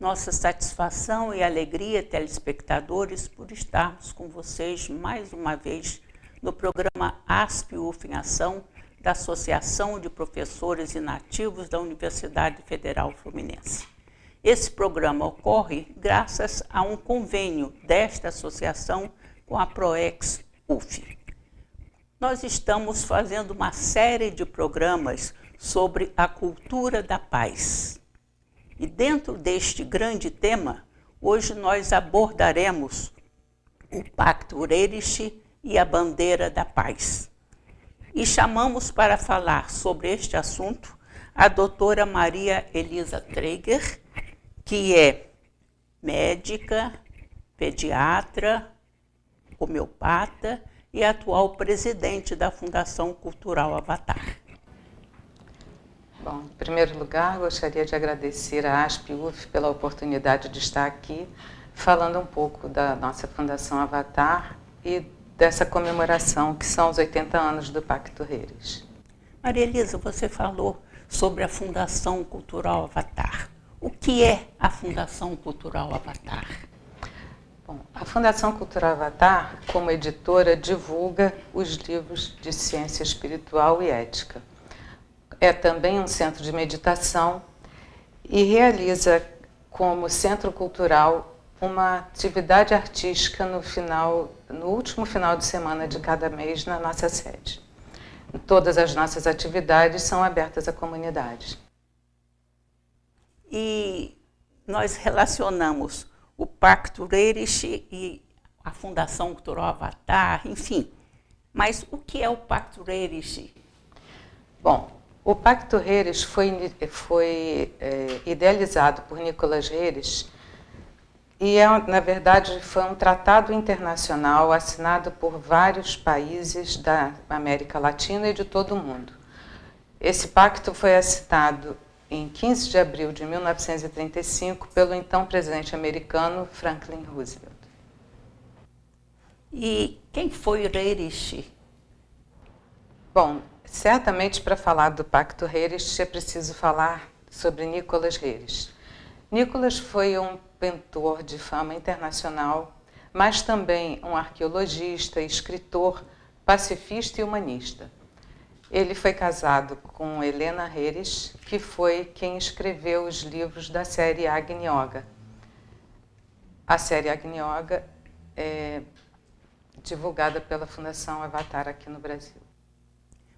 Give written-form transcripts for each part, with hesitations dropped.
Nossa satisfação e alegria, telespectadores, por estarmos com vocês mais uma vez no programa ASP-UF em Ação, da Associação de Professores Inativos da Universidade Federal Fluminense. Esse programa ocorre graças a um convênio desta associação com a PROEX-UF. Nós estamos fazendo uma série de programas sobre a cultura da paz. E dentro deste grande tema, hoje nós abordaremos o Pacto Urerici e a Bandeira da Paz. E chamamos para falar sobre este assunto a doutora Maria Elisa Traeger, que é médica, pediatra, homeopata e atual presidente da Fundação Cultural Avatar. Bom, em primeiro lugar, gostaria de agradecer à ASP-UF pela oportunidade de estar aqui falando um pouco da nossa Fundação Avatar e dessa comemoração que são os 80 anos do Pacto Urerici. Maria Elisa, você falou sobre a Fundação Cultural Avatar. O que é a Fundação Cultural Avatar? Bom, a Fundação Cultural Avatar, como editora, divulga os livros de ciência espiritual e ética. É também um centro de meditação e realiza como centro cultural uma atividade artística no último final de semana de cada mês na nossa sede. Todas as nossas atividades são abertas à comunidade. E nós relacionamos o Pacto Urerici e a Fundação Cultural Avatar, enfim. Mas o que é o Pacto Urerici? Bom, o Pacto Urerici foi idealizado por Nicholas Reres e, na verdade, foi um tratado internacional assinado por vários países da América Latina e de todo o mundo. Esse pacto foi assinado em 15 de abril de 1935 pelo então presidente americano Franklin Roosevelt. E quem foi Urerici? Bom, certamente para falar do Pacto Urerici é preciso falar sobre Nicholas Reres. Nicholas foi um pintor de fama internacional, mas também um arqueologista, escritor, pacifista e humanista. Ele foi casado com Helena Reres, que foi quem escreveu os livros da série Agni Yoga. A série Agni Yoga é divulgada pela Fundação Avatar aqui no Brasil.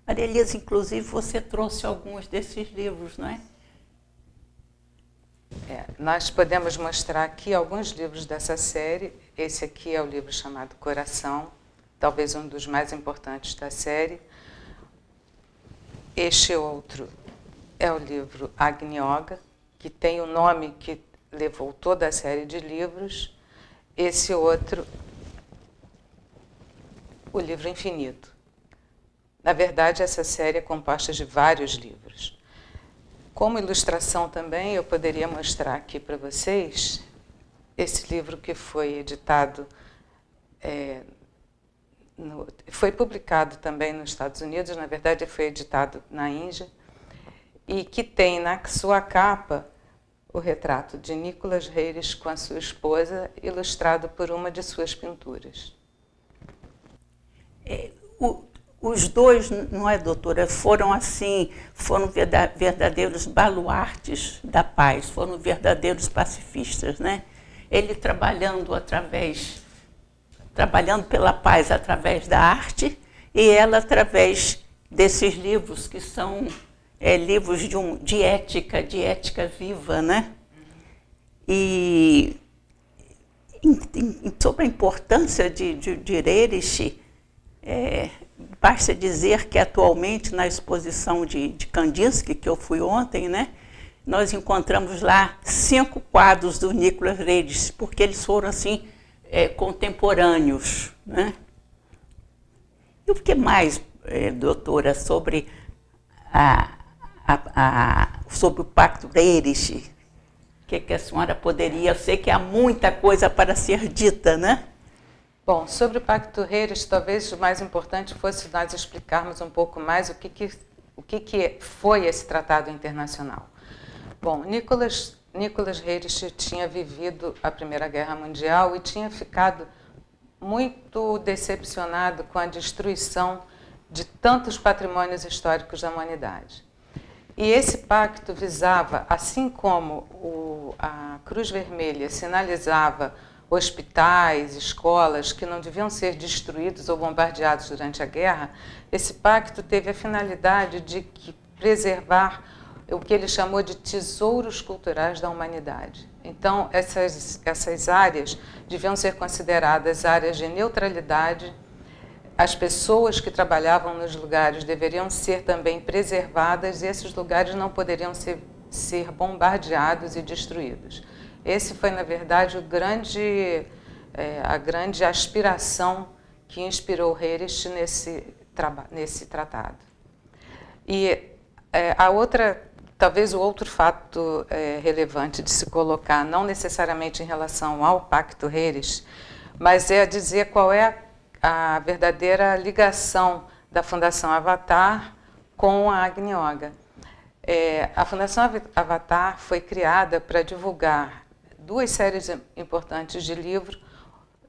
Maria Elisa, inclusive, você trouxe alguns desses livros, não é? Nós podemos mostrar aqui alguns livros dessa série. Esse aqui é o livro chamado Coração, talvez um dos mais importantes da série. Este outro é o livro Agni Yoga, que tem o nome que levou toda a série de livros. Esse outro, o livro Infinito. Na verdade, essa série é composta de vários livros. Como ilustração também, eu poderia mostrar aqui para vocês esse livro que foi editado, foi publicado também nos Estados Unidos, na verdade foi editado na Índia, e que tem na sua capa o retrato de Nicholas Reres com a sua esposa, ilustrado por uma de suas pinturas. Os dois, não é, doutora, foram verdadeiros baluartes da paz, foram verdadeiros pacifistas, né? Ele trabalhando pela paz através da arte e ela através desses livros que são livros de ética viva, né? E sobre a importância de Urerici, basta dizer que atualmente na exposição de Kandinsky, que eu fui ontem, né, nós encontramos lá 5 quadros do Nicholas Reres, porque eles foram assim contemporâneos, né? E o que mais, doutora, sobre sobre o Pacto Urerici? O que a senhora poderia... Eu sei que há muita coisa para ser dita, né? Bom, sobre o Pacto Urerici, talvez o mais importante fosse nós explicarmos um pouco mais o que foi esse tratado internacional. Bom, Nicholas Nicolas Reirich tinha vivido a Primeira Guerra Mundial e tinha ficado muito decepcionado com a destruição de tantos patrimônios históricos da humanidade. E esse pacto visava, assim como a Cruz Vermelha sinalizava hospitais, escolas que não deviam ser destruídos ou bombardeados durante a guerra, esse pacto teve a finalidade de preservar o que ele chamou de tesouros culturais da humanidade. Então, essas áreas deviam ser consideradas áreas de neutralidade. As pessoas que trabalhavam nos lugares deveriam ser também preservadas e esses lugares não poderiam ser bombardeados e destruídos. Esse foi, na verdade, a grande aspiração que inspirou Reirich nesse tratado. E talvez o outro fato relevante de se colocar, não necessariamente em relação ao Pacto Reirich, mas é dizer qual é a verdadeira ligação da Fundação Avatar com a Agni Yoga. A Fundação Avatar foi criada para divulgar 2 séries importantes de livro.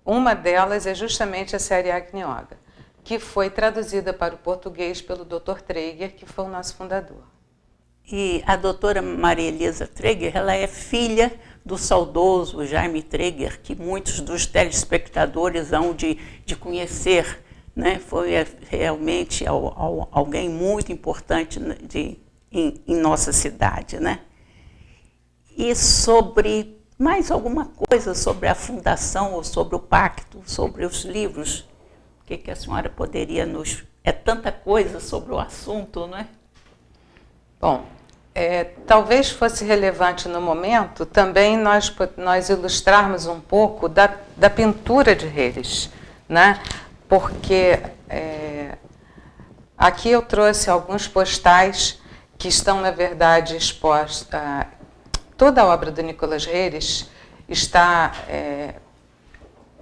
Uma delas é justamente a série Agni Yoga, que foi traduzida para o português pelo Dr. Traeger, que foi o nosso fundador. E a doutora Maria Elisa Traeger, ela é filha do saudoso Jaime Traeger, que muitos dos telespectadores hão de conhecer, né? Foi realmente alguém muito importante em nossa cidade, né? E sobre mais alguma coisa sobre a fundação ou sobre o pacto, sobre os livros, o que a senhora poderia nos... É tanta coisa sobre o assunto, não é? Bom, talvez fosse relevante no momento também nós ilustrarmos um pouco da pintura de Reirich, né? Porque aqui eu trouxe alguns postais que estão, na verdade, expostos. Toda a obra do Nicolas Reirich está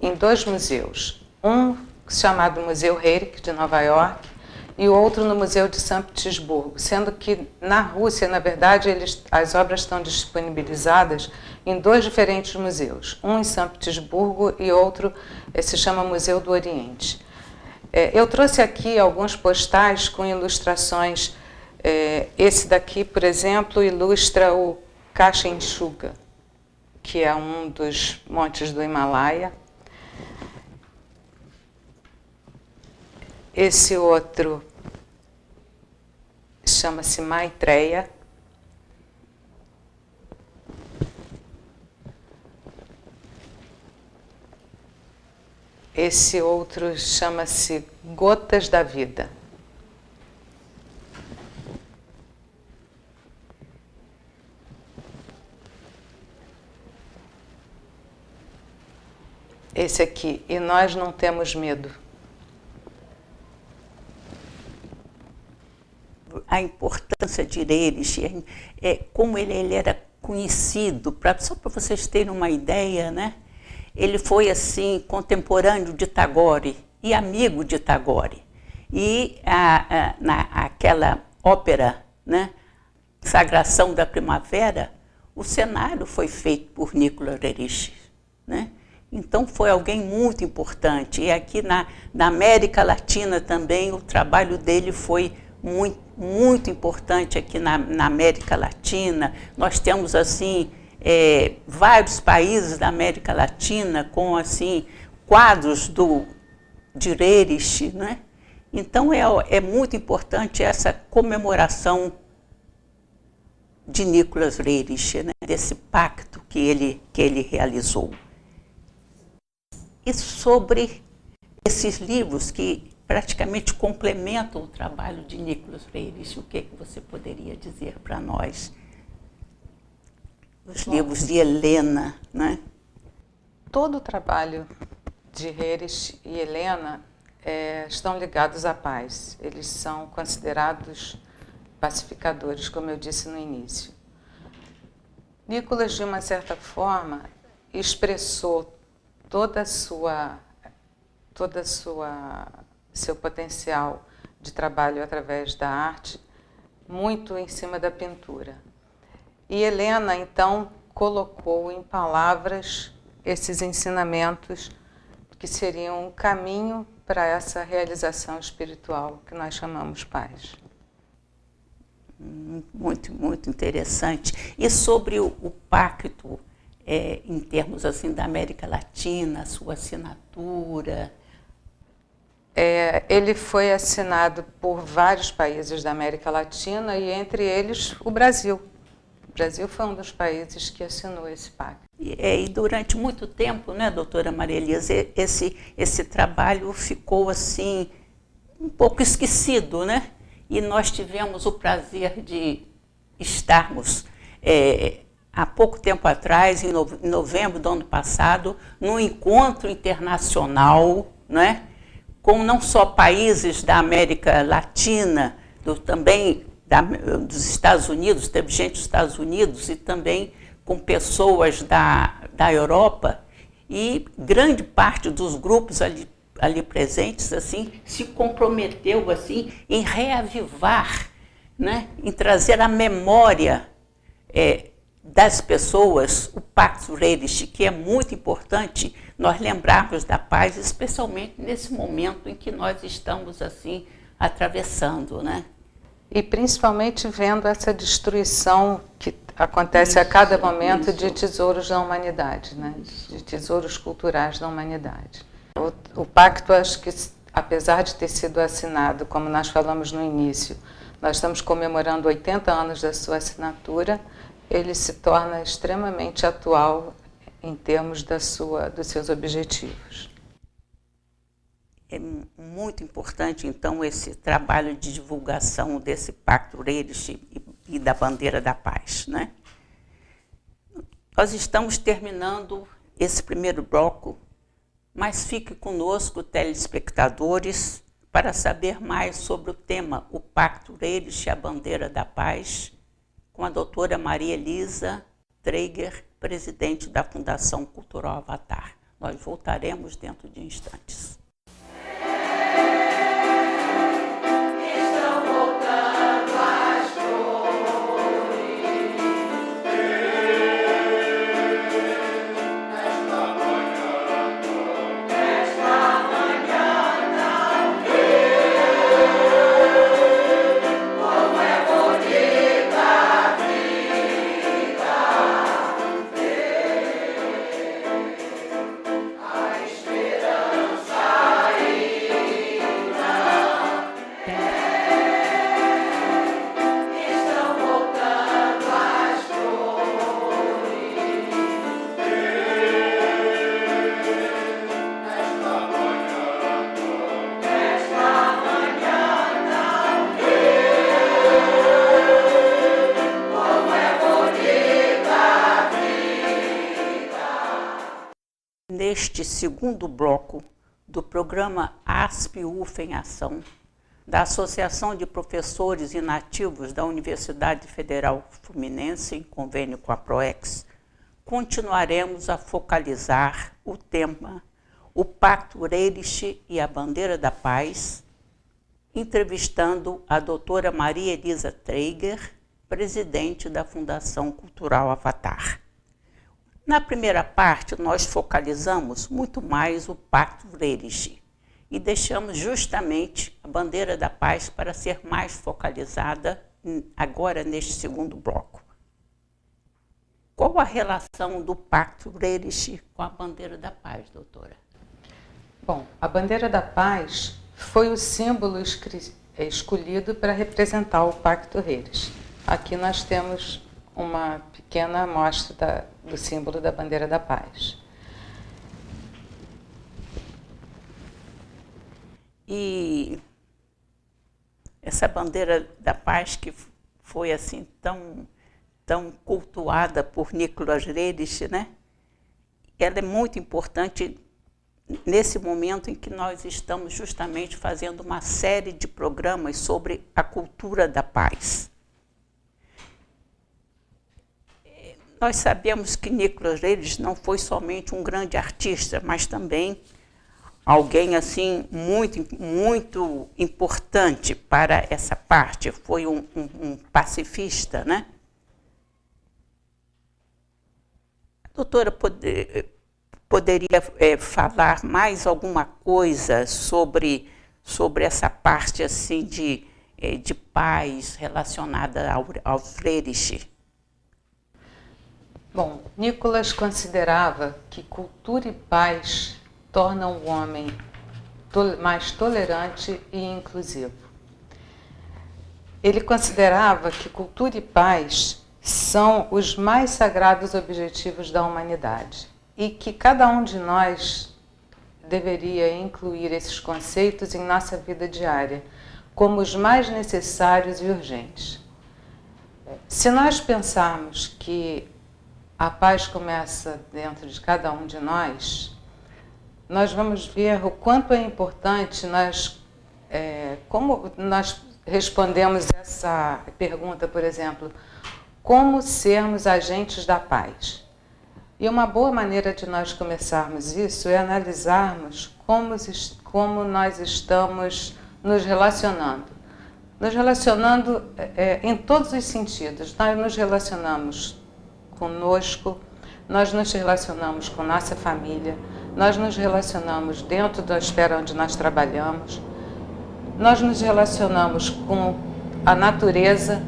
em 2 museus. Um chamado Museu Reirich, de Nova York, e o outro no Museu de São Petersburgo, sendo que na Rússia, na verdade, as obras estão disponibilizadas em 2 diferentes museus, um em São Petersburgo e outro se chama Museu do Oriente. Eu trouxe aqui alguns postais com ilustrações. Esse daqui, por exemplo, ilustra o Kashinshuga, que é um dos montes do Himalaia. Esse outro chama-se Maitreya. Esse outro chama-se Gotas da Vida. Esse aqui, E Nós Não Temos Medo. A importância de Reirich, como ele era conhecido, só para vocês terem uma ideia, né? Ele foi assim contemporâneo de Tagore e amigo de Tagore. E aquela ópera, né, Sagração da Primavera, o cenário foi feito por Nicolas Reirich, né? Então foi alguém muito importante. E aqui na América Latina também o trabalho dele foi muito importante aqui na América Latina. Nós temos assim vários países da América Latina com assim quadros de Reirich, né? Então é muito importante essa comemoração de Nicolas Reirich, né? Desse pacto que ele realizou. E sobre esses livros que praticamente complementam o trabalho de Nicolas Reirich, o que você poderia dizer para nós? Os livros de Helena, né? Todo o trabalho de Reirich e Helena estão ligados à paz. Eles são considerados pacificadores, como eu disse no início. Nicolas, de uma certa forma, expressou seu potencial de trabalho através da arte muito em cima da pintura. E Helena, então, colocou em palavras esses ensinamentos que seriam um caminho para essa realização espiritual que nós chamamos paz. Muito, muito interessante. E sobre o pacto, em termos assim da América Latina, a sua assinatura? Ele foi assinado por vários países da América Latina e entre eles o Brasil. O Brasil foi um dos países que assinou esse pacto. E durante muito tempo, né, doutora Maria Elisa, esse trabalho ficou assim um pouco esquecido, né? E nós tivemos o prazer de estarmos há pouco tempo atrás, em novembro do ano passado, num encontro internacional, né, com não só países da América Latina, também dos Estados Unidos, teve gente dos Estados Unidos e também com pessoas da Europa, e grande parte dos grupos ali presentes assim se comprometeu assim em reavivar, né, em trazer à memória das pessoas o Pactus Reiris, que é muito importante nós lembrarmos da paz, especialmente nesse momento em que nós estamos assim atravessando, né? E principalmente vendo essa destruição que acontece a cada momento de tesouros da humanidade, né? De tesouros culturais da humanidade. O pacto, acho que, apesar de ter sido assinado, como nós falamos no início, nós estamos comemorando 80 anos da sua assinatura, ele se torna extremamente atual em termos dos seus objetivos. É muito importante, então, esse trabalho de divulgação desse Pactus Reiris e da Bandeira da Paz, né? Nós estamos terminando esse primeiro bloco, mas fique conosco, telespectadores, para saber mais sobre o tema o Pactus Reiris e a Bandeira da Paz, com a doutora Maria Elisa Traeger, presidente da Fundação Cultural Avatar. Nós voltaremos dentro de instantes. Neste segundo bloco do programa ASP-UF em Ação, da Associação de Professores Inativos da Universidade Federal Fluminense, em convênio com a PROEX, continuaremos a focalizar o tema o Pactus Reiris e a Bandeira da Paz, entrevistando a doutora Maria Elisa Traeger, presidente da Fundação Cultural Avatar. Na primeira parte, nós focalizamos muito mais o Pactus Reiris e deixamos justamente a Bandeira da Paz para ser mais focalizada agora neste segundo bloco. Qual a relação do Pactus Reiris com a Bandeira da Paz, doutora? Bom, a Bandeira da Paz foi o símbolo escolhido para representar o Pactus Reiris. Aqui nós temos uma pequena amostra do símbolo da Bandeira da Paz. E essa Bandeira da Paz que foi assim tão cultuada por Nicolas Reiris, né? Ela é muito importante nesse momento em que nós estamos justamente fazendo uma série de programas sobre a cultura da paz. Nós sabemos que Nicolas Reiris não foi somente um grande artista, mas também alguém assim muito importante para essa parte. Foi um pacifista, né? Doutora, poderia falar mais alguma coisa sobre essa parte assim de paz relacionada ao Freire? Bom, Nicolas considerava que cultura e paz tornam o homem mais tolerante e inclusivo. Ele considerava que cultura e paz são os mais sagrados objetivos da humanidade e que cada um de nós deveria incluir esses conceitos em nossa vida diária como os mais necessários e urgentes. Se nós pensarmos que a paz começa dentro de cada um de nós, nós vamos ver o quanto é importante como nós respondemos essa pergunta, por exemplo, como sermos agentes da paz. E uma boa maneira de nós começarmos isso é analisarmos como nós estamos nos relacionando. Nos relacionando em todos os sentidos. Nós nos relacionamos conosco, nós nos relacionamos com nossa família, nós nos relacionamos dentro da esfera onde nós trabalhamos, nós nos relacionamos com a natureza,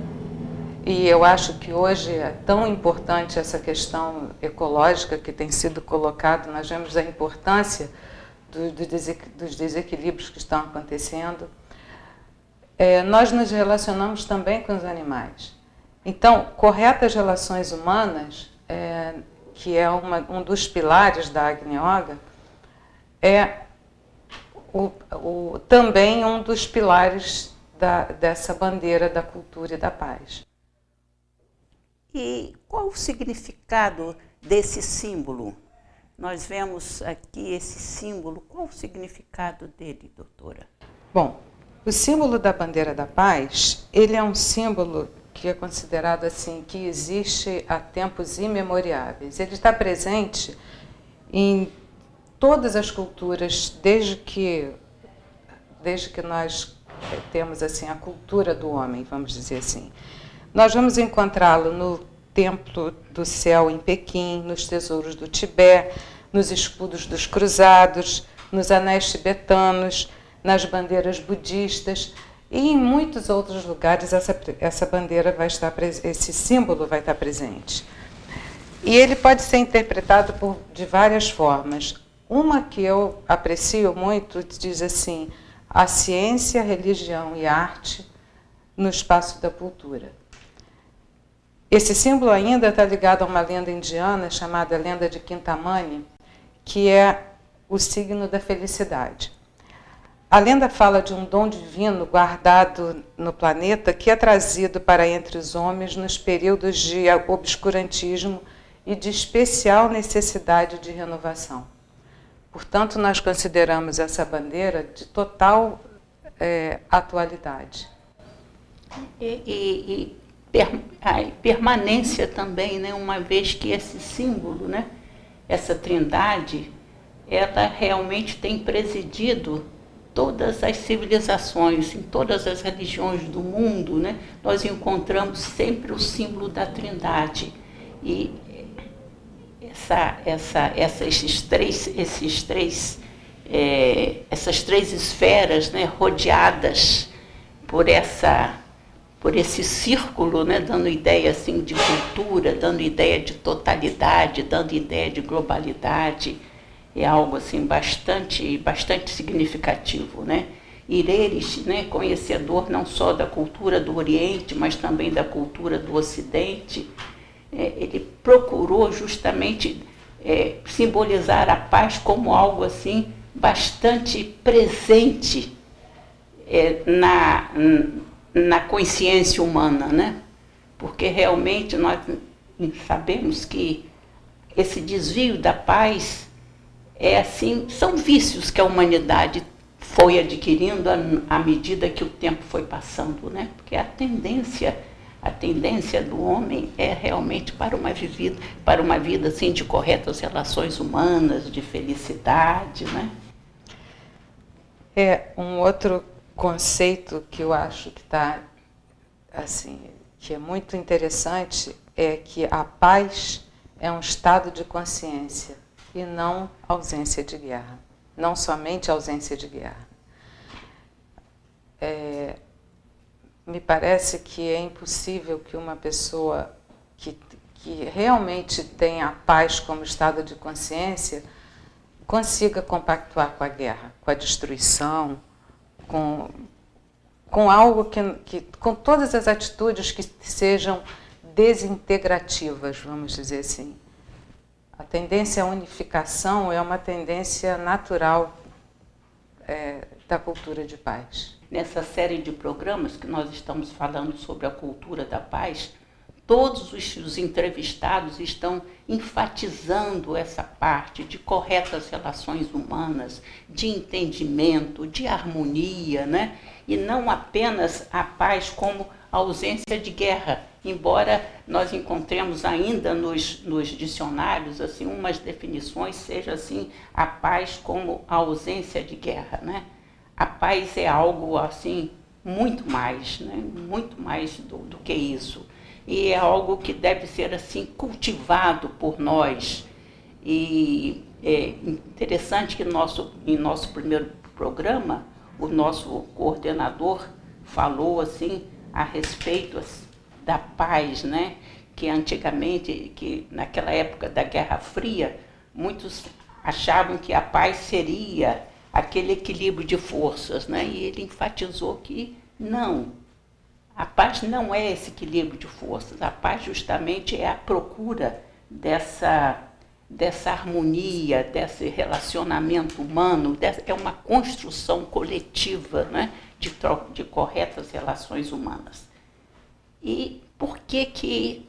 e eu acho que hoje é tão importante essa questão ecológica que tem sido colocada, nós vemos a importância dos desequilíbrios que estão acontecendo. Nós nos relacionamos também com os animais. Então, corretas relações humanas, que é um dos pilares da Agni Yoga, é também um dos pilares dessa bandeira da cultura e da paz. E qual o significado desse símbolo? Nós vemos aqui esse símbolo, qual o significado dele, doutora? Bom, o símbolo da bandeira da paz, ele é um símbolo que é considerado assim, que existe há tempos imemoriáveis. Ele está presente em todas as culturas, desde que nós temos assim a cultura do homem, vamos dizer assim. Nós vamos encontrá-lo no Templo do Céu em Pequim, nos tesouros do Tibete, nos escudos dos cruzados, nos anéis tibetanos, nas bandeiras budistas e em muitos outros lugares essa bandeira vai estar esse símbolo vai estar presente. E ele pode ser interpretado de várias formas. Uma que eu aprecio muito diz assim: a ciência, a religião e a arte no espaço da cultura. Esse símbolo ainda está ligado a uma lenda indiana chamada Lenda de Kintamani, que é o signo da felicidade. A lenda fala de um dom divino guardado no planeta que é trazido para entre os homens nos períodos de obscurantismo e de especial necessidade de renovação. Portanto, nós consideramos essa bandeira de total atualidade. A permanência também, né? Uma vez que esse símbolo, né? Essa trindade, ela realmente tem presidido todas as civilizações, em todas as religiões do mundo, né? Nós encontramos sempre o símbolo da trindade. E essas três esferas, né, rodeadas por esse círculo, né, dando ideia assim, de cultura, dando ideia de totalidade, dando ideia de globalidade, é algo assim, bastante significativo, né? Ireris, né, conhecedor não só da cultura do Oriente, mas também da cultura do Ocidente, ele procurou justamente simbolizar a paz como algo assim bastante presente na consciência humana, né? Porque realmente nós sabemos que esse desvio da paz são vícios que a humanidade foi adquirindo à medida que o tempo foi passando, né? Porque a tendência do homem é realmente para uma vida assim, de corretas relações humanas, de felicidade, né? Um outro conceito que eu acho que que é muito interessante é que a paz é um estado de consciência e não ausência de guerra, não somente ausência de guerra. Me parece que é impossível que uma pessoa que realmente tenha a paz como estado de consciência consiga compactuar com a guerra, com a destruição, com algo com todas as atitudes que sejam desintegrativas, vamos dizer assim. A tendência à unificação é uma tendência natural da cultura de paz. Nessa série de programas que nós estamos falando sobre a cultura da paz, todos os entrevistados estão enfatizando essa parte de corretas relações humanas, de entendimento, de harmonia, né? E não apenas a paz como a ausência de guerra, embora nós encontremos ainda nos dicionários assim, umas definições, seja assim, a paz como a ausência de guerra, né? A paz é algo assim, muito mais, né? Muito mais do que isso. E é algo que deve ser assim cultivado por nós. E é interessante que em nosso primeiro programa, o nosso coordenador falou assim a respeito da paz, né? Que antigamente, que naquela época da Guerra Fria, muitos achavam que a paz seria aquele equilíbrio de forças, né? E ele enfatizou que não. A paz não é esse equilíbrio de forças, a paz justamente é a procura dessa harmonia, desse relacionamento humano, é uma construção coletiva, né, de corretas relações humanas. E por que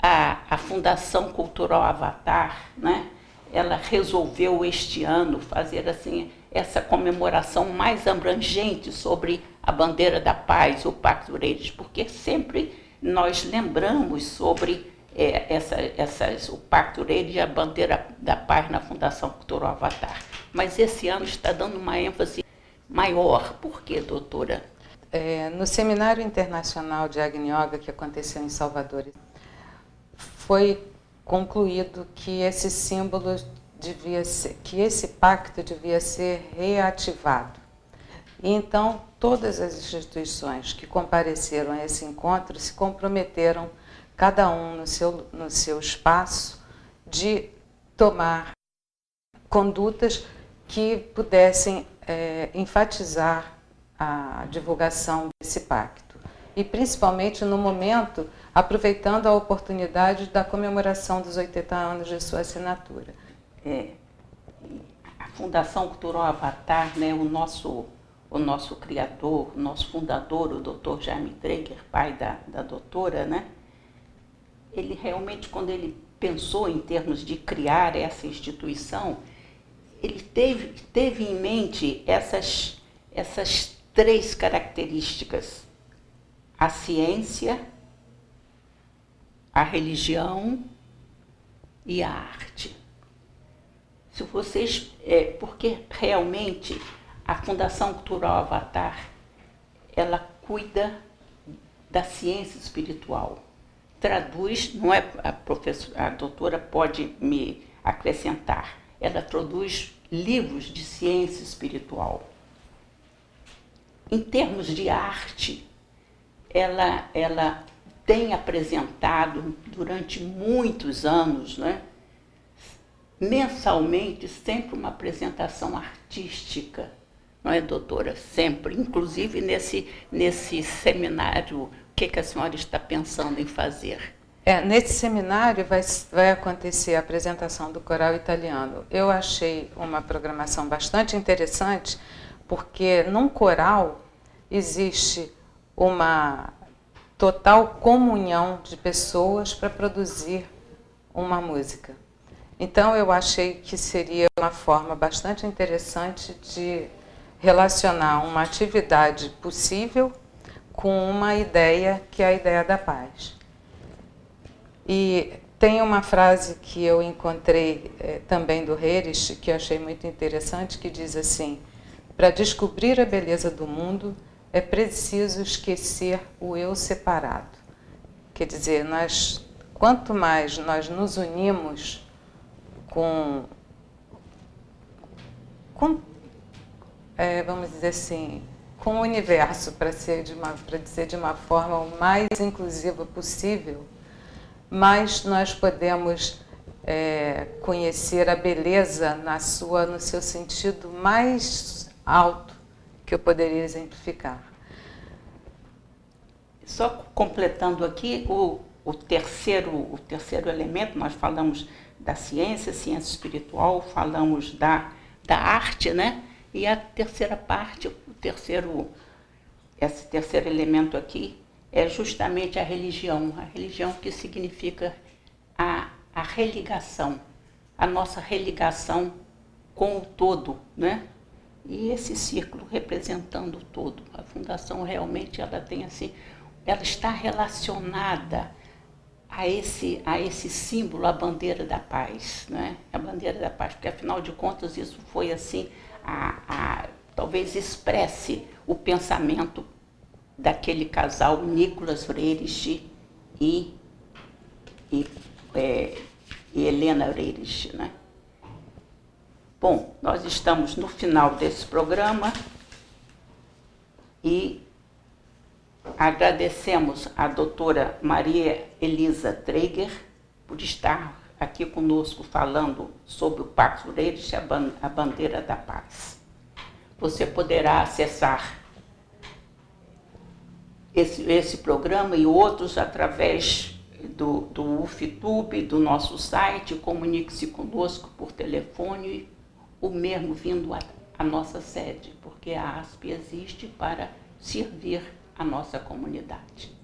a Fundação Cultural Avatar, né, ela resolveu este ano fazer assim essa comemoração mais abrangente sobre a bandeira da paz, o Pacto Reis, porque sempre nós lembramos sobre o Pacto Reis e a bandeira da paz na Fundação Cultural Avatar. Mas esse ano está dando uma ênfase maior. Por quê, doutora? No Seminário Internacional de Agni Yoga, que aconteceu em Salvador, foi concluído que esse símbolo que esse pacto devia ser reativado. E então, todas as instituições que compareceram a esse encontro se comprometeram, cada um no seu espaço, de tomar condutas que pudessem enfatizar a divulgação desse pacto. E, principalmente, no momento, aproveitando a oportunidade da comemoração dos 80 anos de sua assinatura. A Fundação Cultural Avatar, né, o nosso criador, o nosso fundador, o Dr. Jaime Traeger, pai da doutora, né, ele realmente, quando ele pensou em termos de criar essa instituição, ele teve em mente essas 3 características: a ciência, a religião e a arte. Se vocês, porque realmente a Fundação Cultural Avatar, ela cuida da ciência espiritual. Traduz, não é a doutora pode me acrescentar, ela traduz livros de ciência espiritual. Em termos de arte, ela tem apresentado durante muitos anos, né, mensalmente, sempre uma apresentação artística, não é, doutora? Sempre, inclusive nesse seminário, o que a senhora está pensando em fazer? Nesse seminário vai acontecer a apresentação do coral italiano. Eu achei uma programação bastante interessante, porque num coral existe uma total comunhão de pessoas para produzir uma música. Então, eu achei que seria uma forma bastante interessante de relacionar uma atividade possível com uma ideia, que é a ideia da paz. E tem uma frase que eu encontrei também do Herrich, que eu achei muito interessante, que diz assim: para descobrir a beleza do mundo, é preciso esquecer o eu separado. Quer dizer, quanto mais nós nos unimos vamos dizer assim, com o universo, para dizer de uma forma o mais inclusiva possível, mais nós podemos conhecer a beleza no seu sentido mais alto que eu poderia exemplificar. Só completando aqui, o terceiro elemento, nós falamos da ciência espiritual, falamos da arte, né? E a terceira parte, esse terceiro elemento aqui, é justamente a religião que significa a religação, a nossa religação com o todo, né? E esse círculo representando o todo. A Fundação realmente ela tem assim, ela está relacionada a esse símbolo, a bandeira da paz, né? A bandeira da paz, porque afinal de contas isso foi assim, talvez expresse o pensamento daquele casal Nicolas Freires e Helena Freires, né? Bom, nós estamos no final desse programa e agradecemos a doutora Maria Elisa Traeger por estar aqui conosco falando sobre o Pacto Freires, a bandeira da paz. Você poderá acessar esse programa e outros através do UFTube, do nosso site. Comunique-se conosco por telefone, ou mesmo vindo à nossa sede, porque a ASP existe para servir a nossa comunidade.